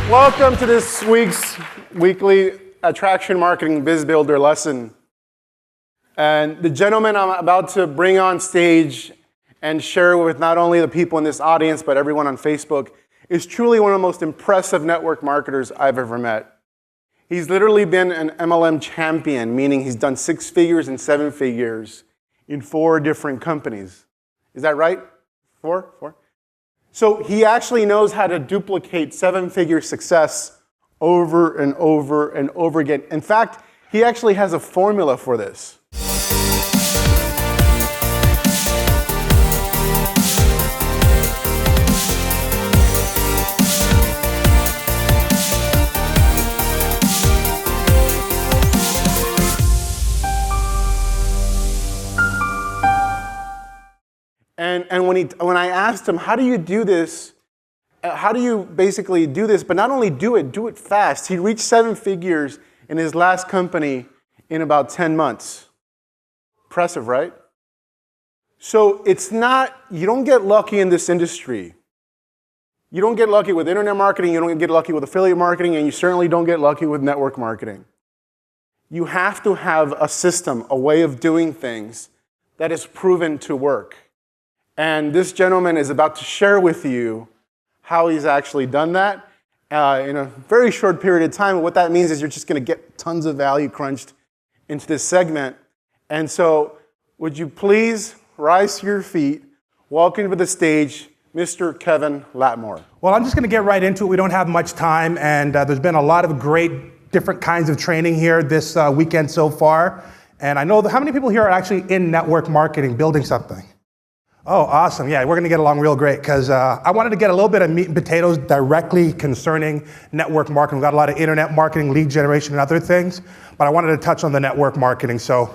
Welcome to this week's weekly Attraction Marketing BizBuilder lesson. And the gentleman I'm about to bring on stage and share with not only the people in this audience, but everyone on Facebook, is truly one of the most impressive network marketers I've ever met. He's literally been an MLM champion, meaning he's done 6 figures and 7 figures in 4 different companies. Is that right? 4? So he actually knows how to duplicate 7-figure success over and over and over again. In fact, he actually has a formula for this. And when I asked him, how do you do this? How do you basically do this? But not only do it fast. He reached 7 figures in his last company in about 10 months. Impressive, right? So it's not, you don't get lucky in this industry. You don't get lucky with internet marketing, you don't get lucky with affiliate marketing, and you certainly don't get lucky with network marketing. You have to have a system, a way of doing things that is proven to work. And this gentleman is about to share with you how he's actually done that in a very short period of time. And what that means is you're just going to get tons of value crunched into this segment. And so would you please rise to your feet, welcome to the stage, Mr. Kevin Latmore. Well, I'm just going to get right into it. We don't have much time, and there's been a lot of great different kinds of training here this weekend so far. And I know how many people here are actually in network marketing, building something? Oh, awesome. Yeah, we're going to get along real great because I wanted to get a little bit of meat and potatoes directly concerning network marketing. We've got a lot of internet marketing, lead generation, and other things, but I wanted to touch on the network marketing. So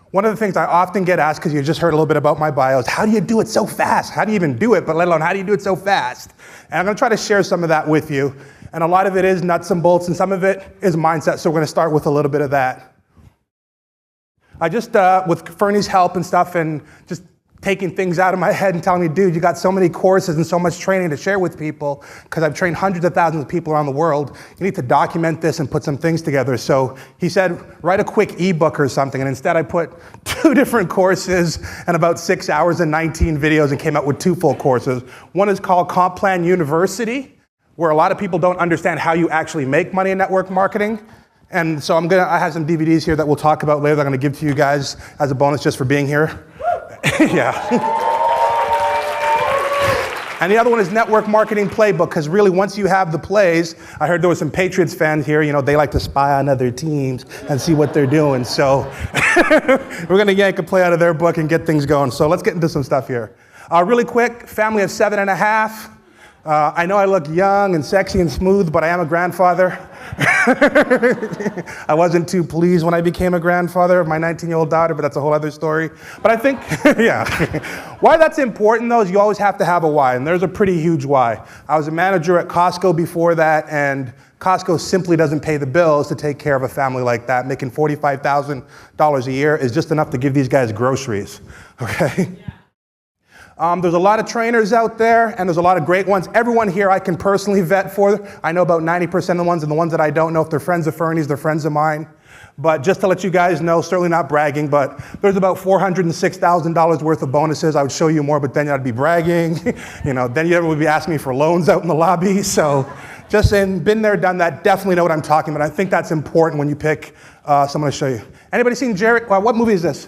one of the things I often get asked, because you just heard a little bit about my bio, is how do you do it so fast? How do you even do it, but let alone how do you do it so fast? And I'm going to try to share some of that with you. And a lot of it is nuts and bolts, and some of it is mindset, so we're going to start with a little bit of that. I just, with Fernie's help and stuff, and just taking things out of my head and telling me, dude, you got so many courses and so much training to share with people, because I've trained hundreds of thousands of people around the world. You need to document this and put some things together. So he said, write a quick ebook or something. And instead I put 2 different courses and about 6 hours and 19 videos and came out with 2 full courses. One is called Comp Plan University, where a lot of people don't understand how you actually make money in network marketing. And so I have some DVDs here that we'll talk about later that I'm going to give to you guys as a bonus just for being here. Yeah. And the other one is Network Marketing Playbook, because really once you have the plays, I heard there were some Patriots fans here, you know, they like to spy on other teams and see what they're doing. So we're going to yank a play out of their book and get things going. So let's get into some stuff here. Really quick, family of 7.5. I know I look young and sexy and smooth, but I am a grandfather. I wasn't too pleased when I became a grandfather of my 19-year-old daughter, but that's a whole other story. But I think, yeah. Why that's important, though, is you always have to have a why, and there's a pretty huge why. I was a manager at Costco before that, and Costco simply doesn't pay the bills to take care of a family like that. Making $45,000 a year is just enough to give these guys groceries, okay? Yeah. There's a lot of trainers out there, and there's a lot of great ones. Everyone here I can personally vet for. I know about 90% of the ones, and the ones that I don't know, if they're friends of Fernie's, they're friends of mine. But just to let you guys know, certainly not bragging, but there's about $406,000 worth of bonuses. I would show you more, but then I'd be bragging. You know, then you would be asking me for loans out in the lobby. So just saying, been there, done that, definitely know what I'm talking about. I think that's important when you pick someone to show you. Anybody seen Jerry? What movie is this?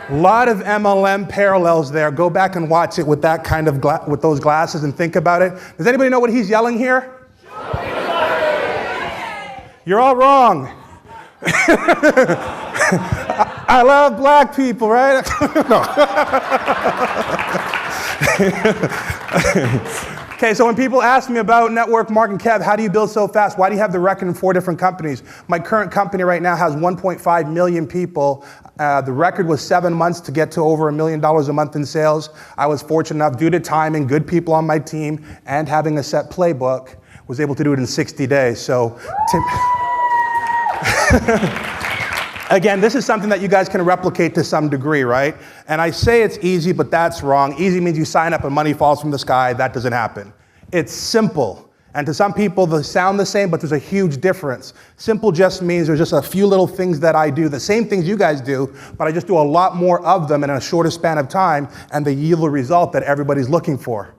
A lot of MLM parallels there. Go back and watch it with that kind of with those glasses and think about it. Does anybody know what he's yelling here? You're all wrong. I love black people, right? Okay, so when people ask me about network marketing, Kev, how do you build so fast? Why do you have the record in 4 different companies? My current company right now has 1.5 million people. The record was 7 months to get to over $1 million a month in sales. I was fortunate enough, due to timing, good people on my team, and having a set playbook, was able to do it in 60 days. So, again, this is something that you guys can replicate to some degree, right? And I say it's easy, but that's wrong. Easy means you sign up and money falls from the sky. That doesn't happen. It's simple. And to some people, they sound the same, but there's a huge difference. Simple just means there's just a few little things that I do, the same things you guys do, but I just do a lot more of them in a shorter span of time, and they yield the result that everybody's looking for.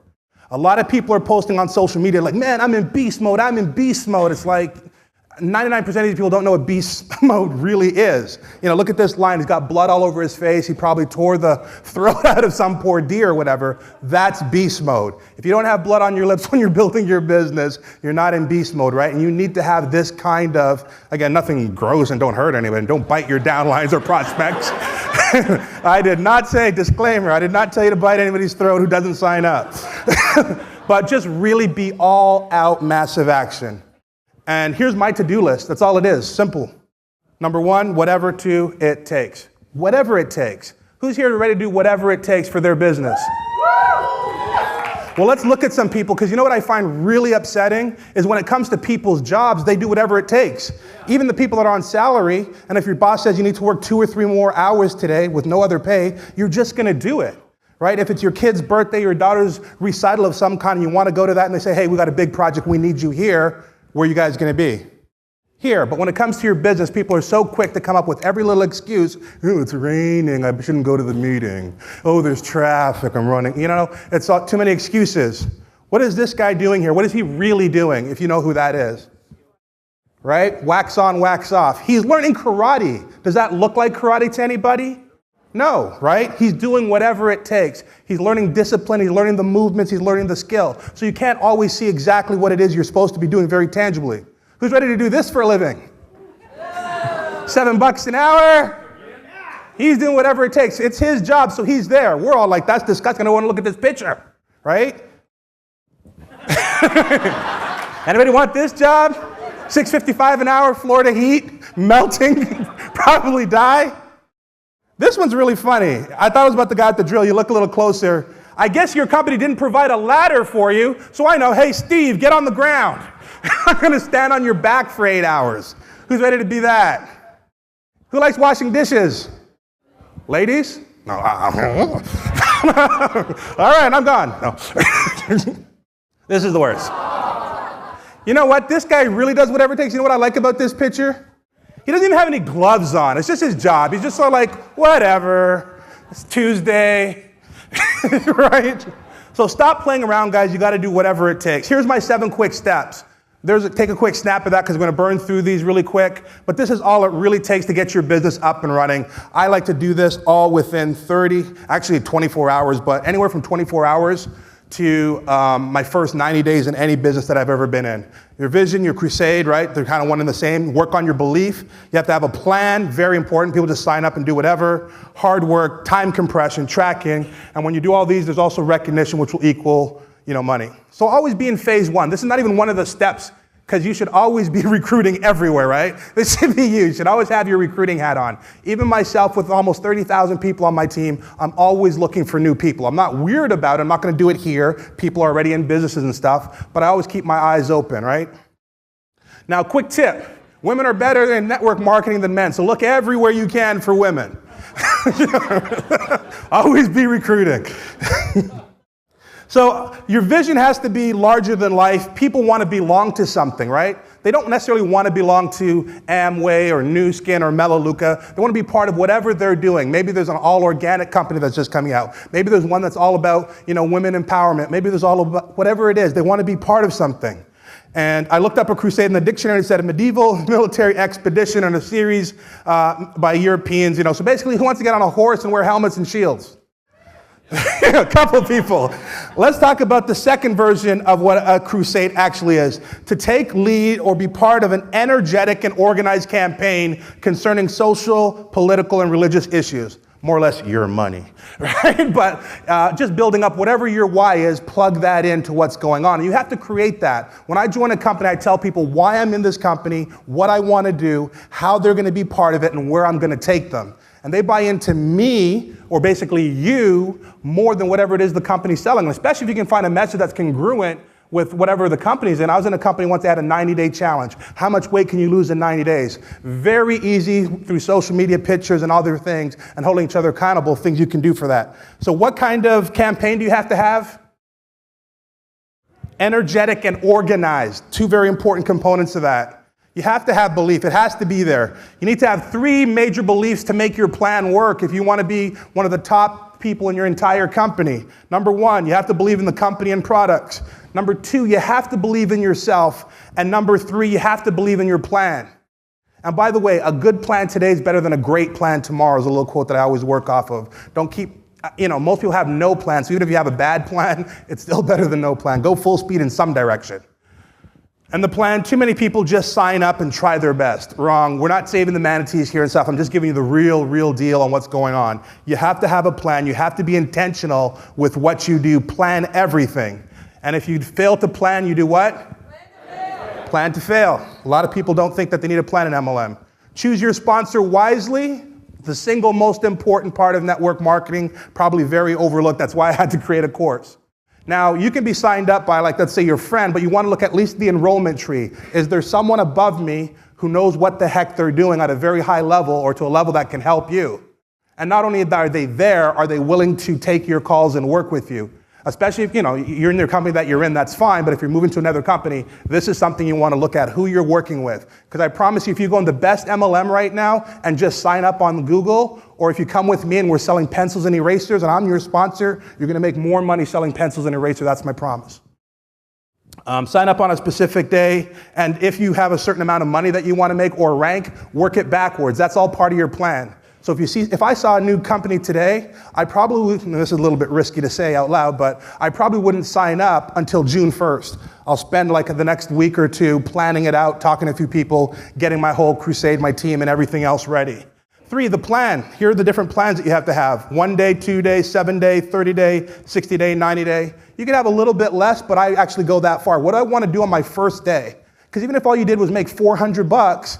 A lot of people are posting on social media like, man, I'm in beast mode, I'm in beast mode. It's like 99% of these people don't know what beast mode really is. You know, look at this line. He's got blood all over his face. He probably tore the throat out of some poor deer or whatever. That's beast mode. If you don't have blood on your lips when you're building your business, you're not in beast mode, right? And you need to have this kind of, again, nothing gross and don't hurt anybody. Don't bite your downlines or prospects. I did not say, disclaimer, I did not tell you to bite anybody's throat who doesn't sign up. But just really be all out massive action. And here's my to-do list. That's all it is. Simple. Number one, whatever it takes. Whatever it takes. Who's here ready to do whatever it takes for their business? Well, let's look at some people, because you know what I find really upsetting is when it comes to people's jobs, they do whatever it takes. Even the people that are on salary, and if your boss says you need to work 2 or 3 more hours today with no other pay, you're just going to do it. Right? If it's your kid's birthday, your daughter's recital of some kind, and you want to go to that, and they say, hey, we got a big project, we need you here, where are you guys going to be? Here. But when it comes to your business, people are so quick to come up with every little excuse. Oh, it's raining, I shouldn't go to the meeting. Oh, there's traffic, I'm running. You know, it's too many excuses. What is this guy doing here? What is he really doing, if you know who that is? Right? Wax on, wax off. He's learning karate. Does that look like karate to anybody? No, right? He's doing whatever it takes. He's learning discipline, he's learning the movements, he's learning the skill. So you can't always see exactly what it is you're supposed to be doing very tangibly. Who's ready to do this for a living? $7 an hour? He's doing whatever it takes. It's his job, so he's there. We're all like, that's disgusting, I don't want to look at this picture, right? Anybody want this job? $6.55 an hour, Florida heat, melting, probably die. This one's really funny. I thought it was about the guy at the drill. You look a little closer. I guess your company didn't provide a ladder for you, so I know, hey, Steve, get on the ground. I'm going to stand on your back for 8 hours. Who's ready to be that? Who likes washing dishes? Ladies? No. All right, I'm gone. No. This is the worst. You know what? This guy really does whatever it takes. You know what I like about this picture? He doesn't even have any gloves on. It's just his job. He's just sort of like, whatever. It's Tuesday, right? So stop playing around, guys. You got to do whatever it takes. Here's my 7 quick steps. Take a quick snap of that because we're going to burn through these really quick. But this is all it really takes to get your business up and running. I like to do this all within 24 hours, but anywhere from 24 hours to my first 90 days in any business that I've ever been in. Your vision, your crusade, right? They're kind of one and the same. Work on your belief. You have to have a plan, very important. People just sign up and do whatever. Hard work, time compression, tracking. And when you do all these, there's also recognition, which will equal, money. So always be in phase 1. This is not even one of the steps, because you should always be recruiting everywhere, right? This should be you. You should always have your recruiting hat on. Even myself, with almost 30,000 people on my team, I'm always looking for new people. I'm not weird about it. I'm not going to do it here. People are already in businesses and stuff, but I always keep my eyes open, right? Now, quick tip. Women are better in network marketing than men, so look everywhere you can for women. Always be recruiting. So your vision has to be larger than life. People want to belong to something, right? They don't necessarily want to belong to Amway or Nu Skin or Melaleuca. They want to be part of whatever they're doing. Maybe there's an all-organic company that's just coming out. Maybe there's one that's all about, women empowerment. Maybe there's all about whatever it is. They want to be part of something. And I looked up a crusade in the dictionary. It said a medieval military expedition in a series by Europeans. So basically, who wants to get on a horse and wear helmets and shields? A couple people. Let's talk about the second version of what a crusade actually is. To take lead or be part of an energetic and organized campaign concerning social, political, and religious issues. More or less your money, right? But just building up whatever your why is, plug that into what's going on. And you have to create that. When I join a company, I tell people why I'm in this company, what I want to do, how they're going to be part of it, and where I'm going to take them. And they buy into me, or basically you, more than whatever it is the company's selling. And especially if you can find a message that's congruent with whatever the company's in. I was in a company once that had a 90-day challenge. How much weight can you lose in 90 days? Very easy through social media pictures and other things, and holding each other accountable, things you can do for that. So what kind of campaign do you have to have? Energetic and organized, two very important components of that. You have to have belief. It has to be there. You need to have 3 major beliefs to make your plan work if you want to be one of the top people in your entire company. Number 1, you have to believe in the company and products. Number 2, you have to believe in yourself. And number 3, you have to believe in your plan. And by the way, a good plan today is better than a great plan tomorrow is a little quote that I always work off of. Don't keep, most people have no plan. So even if you have a bad plan, it's still better than no plan. Go full speed in some direction. And the plan, too many people just sign up and try their best. Wrong. We're not saving the manatees here and stuff. I'm just giving you the real deal on what's going on. You have to have a plan. You have to be intentional with what you do. Plan everything. And if you fail to plan, you do what? Plan to fail. A lot of people don't think that they need a plan in MLM. Choose your sponsor wisely. The single most important part of network marketing, probably very overlooked. That's why I had to create a course. Now, you can be signed up by, like, let's say your friend, but you want to look at least the enrollment tree. Is there someone above me who knows what the heck they're doing at a very high level or to a level that can help you? And not only are they there, are they willing to take your calls and work with you? Especially if, you're in your company that you're in, that's fine. But if you're moving to another company, this is something you want to look at, who you're working with. Because I promise you, if you go in the best MLM right now and just sign up on Google, or if you come with me and we're selling pencils and erasers and I'm your sponsor, you're going to make more money selling pencils and erasers. That's my promise. Sign up on a specific day. And if you have a certain amount of money that you want to make or rank, work it backwards. That's all part of your plan. So if I saw a new company today, I probably, this is a little bit risky to say out loud, but I probably wouldn't sign up until June 1st. I'll spend like the next week or 2 planning it out, talking to a few people, getting my whole Crusade, my team, and everything else ready. 3, the plan. Here are the different plans that you have to have. 1 day, 2 day, 7 day, 30 day, 60 day, 90 day. You can have a little bit less, but I actually go that far. What do I want to do on my first day? Because even if all you did was make $400,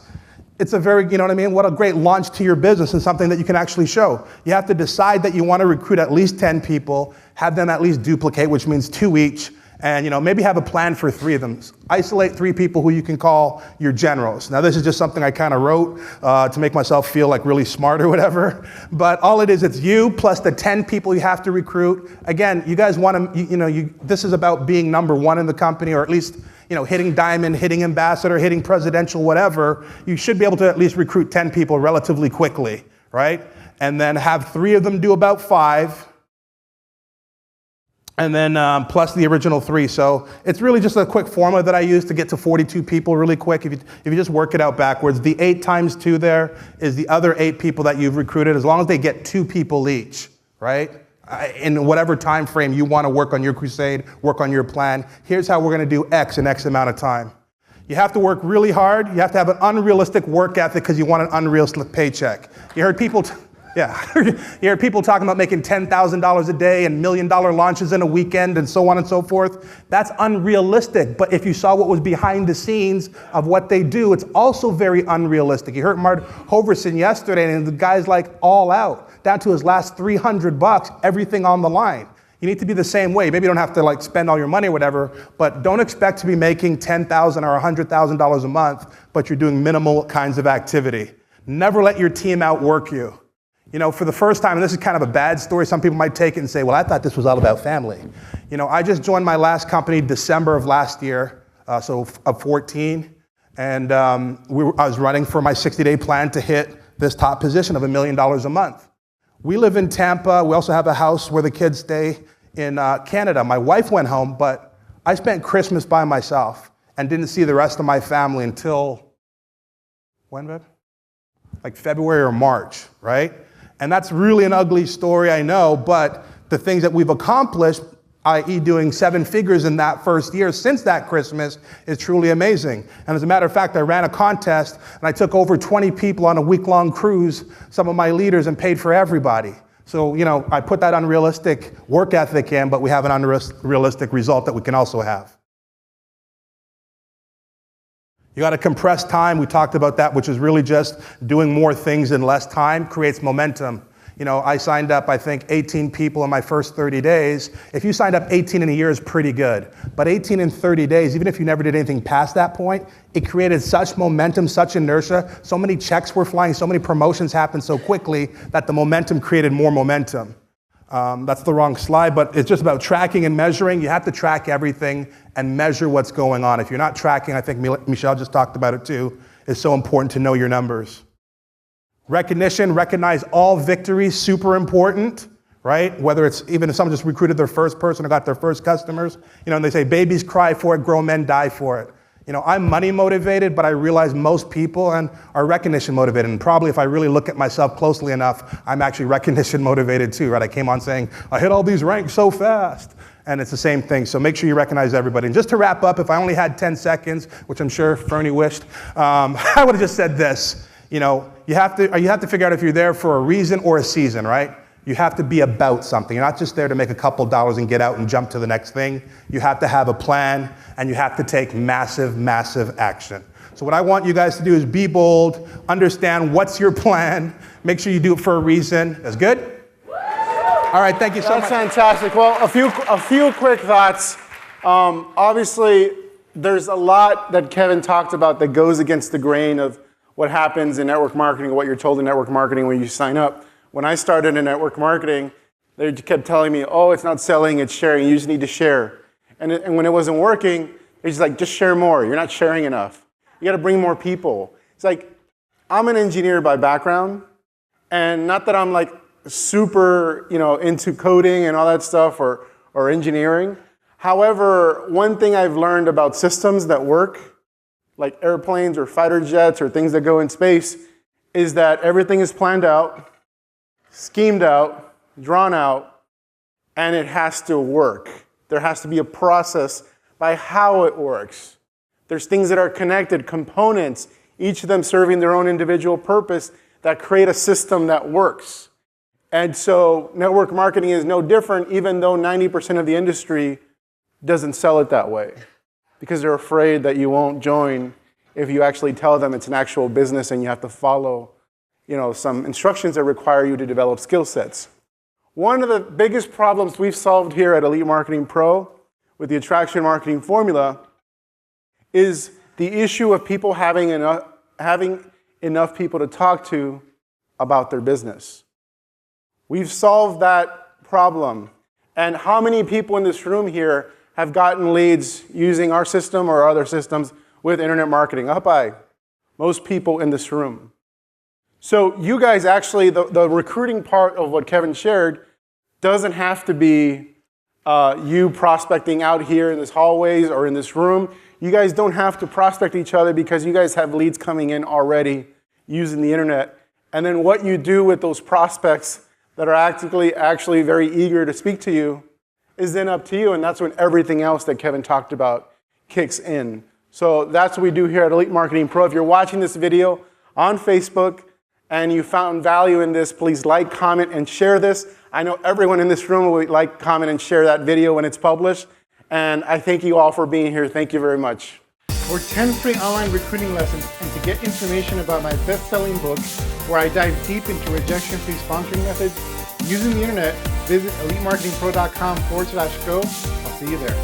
it's a very, what a great launch to your business and something that you can actually show. You have to decide that you want to recruit at least 10 people, have them at least duplicate, which means 2 each, and maybe have a plan for 3 of them. Isolate 3 people who you can call your generals. Now this is just something I kind of wrote to make myself feel like really smart or whatever, but all it is, it's you plus the 10 people you have to recruit. Again, you guys want to, this is about being number 1 in the company, or at least hitting diamond, hitting ambassador, hitting presidential, whatever. You should be able to at least recruit 10 people relatively quickly, right? And then have 3 of them do about 5. And then plus the original 3. So it's really just a quick formula that I use to get to 42 people really quick. If you just work it out backwards, the 8 times 2 there is the other 8 people that you've recruited, as long as they get 2 people each, right? In whatever time frame you want to work on your crusade, work on your plan. Here's how we're going to do X in X amount of time. You have to work really hard. You have to have an unrealistic work ethic because you want an unrealistic paycheck. You heard people, you heard people talking about making $10,000 a day and $1 million launches in a weekend and so on and so forth. That's unrealistic. But if you saw what was behind the scenes of what they do, it's also very unrealistic. You heard Mark Hoverson yesterday, and the guy's like all out, down to his last $300, everything on the line. You need to be the same way. Maybe you don't have to spend all your money or whatever, but don't expect to be making $10,000 or $100,000 a month, but you're doing minimal kinds of activity. Never let your team outwork you. For the first time, and this is kind of a bad story, some people might take it and say, well, I thought this was all about family. I just joined my last company December of last year, so of 14, and I was running for my 60-day plan to hit this top position of $1 million a month. We live in Tampa. We also have a house where the kids stay in Canada. My wife went home, but I spent Christmas by myself and didn't see the rest of my family until, when, babe? Like February or March, right? And that's really an ugly story, I know, but the things that we've accomplished, i.e. doing 7 figures in that first year since that Christmas, is truly amazing. And as a matter of fact, I ran a contest and I took over 20 people on a week-long cruise, some of my leaders, and paid for everybody. So, I put that unrealistic work ethic in, but we have an unrealistic result that we can also have. You got to compress time. We talked about that, which is really just doing more things in less time creates momentum. I signed up, I think, 18 people in my first 30 days. If you signed up 18 in a year is pretty good. But 18 in 30 days, even if you never did anything past that point, it created such momentum, such inertia. So many checks were flying, so many promotions happened so quickly that the momentum created more momentum. That's the wrong slide, but it's just about tracking and measuring. You have to track everything and measure what's going on. If you're not tracking, I think Michelle just talked about it too, it's so important to know your numbers. Recognition, recognize all victories, super important, right? Whether it's even if someone just recruited their first person or got their first customers, and they say babies cry for it, grown men die for it. I'm money motivated, but I realize most people are recognition motivated. And probably if I really look at myself closely enough, I'm actually recognition motivated too, right? I came on saying, I hit all these ranks so fast. And it's the same thing. So make sure you recognize everybody. And just to wrap up, if I only had 10 seconds, which I'm sure Fernie wished, I would have just said this. You have to figure out if you're there for a reason or a season, right? You have to be about something. You're not just there to make a couple dollars and get out and jump to the next thing. You have to have a plan, and you have to take massive, massive action. So what I want you guys to do is be bold, understand what's your plan, make sure you do it for a reason. That's good? All right, thank you so much. That's fantastic. Well, a few quick thoughts. Obviously, there's a lot that Kevin talked about that goes against the grain of what happens in network marketing, what you're told in network marketing when you sign up. When I started in network marketing, they kept telling me, oh, it's not selling, it's sharing. You just need to share. And when it wasn't working, they're just like, just share more. You're not sharing enough. You got to bring more people. It's like, I'm an engineer by background, and not that I'm like super, into coding and all that stuff or engineering. However, one thing I've learned about systems that work, like airplanes or fighter jets or things that go in space, is that everything is planned out, schemed out, drawn out, and it has to work. There has to be a process by how it works. There's things that are connected, components, each of them serving their own individual purpose that create a system that works. And so network marketing is no different, even though 90% of the industry doesn't sell it that way, because they're afraid that you won't join if you actually tell them it's an actual business and you have to follow some instructions that require you to develop skill sets. One of the biggest problems we've solved here at Elite Marketing Pro with the Attraction Marketing Formula is the issue of people having enough people to talk to about their business. We've solved that problem. And how many people in this room here have gotten leads using our system or other systems with internet marketing? Up high. Most people in this room. So you guys actually, the recruiting part of what Kevin shared doesn't have to be you prospecting out here in this hallways or in this room. You guys don't have to prospect each other because you guys have leads coming in already using the internet. And then what you do with those prospects that are actually very eager to speak to you is then up to you. And that's when everything else that Kevin talked about kicks in. So that's what we do here at Elite Marketing Pro. If you're watching this video on Facebook, and you found value in this, please like, comment, and share this. I know everyone in this room will like, comment, and share that video when it's published. And I thank you all for being here. Thank you very much. For 10 free online recruiting lessons and to get information about my best-selling book, where I dive deep into rejection-free sponsoring methods using the internet, visit elitemarketingpro.com/go. I'll see you there.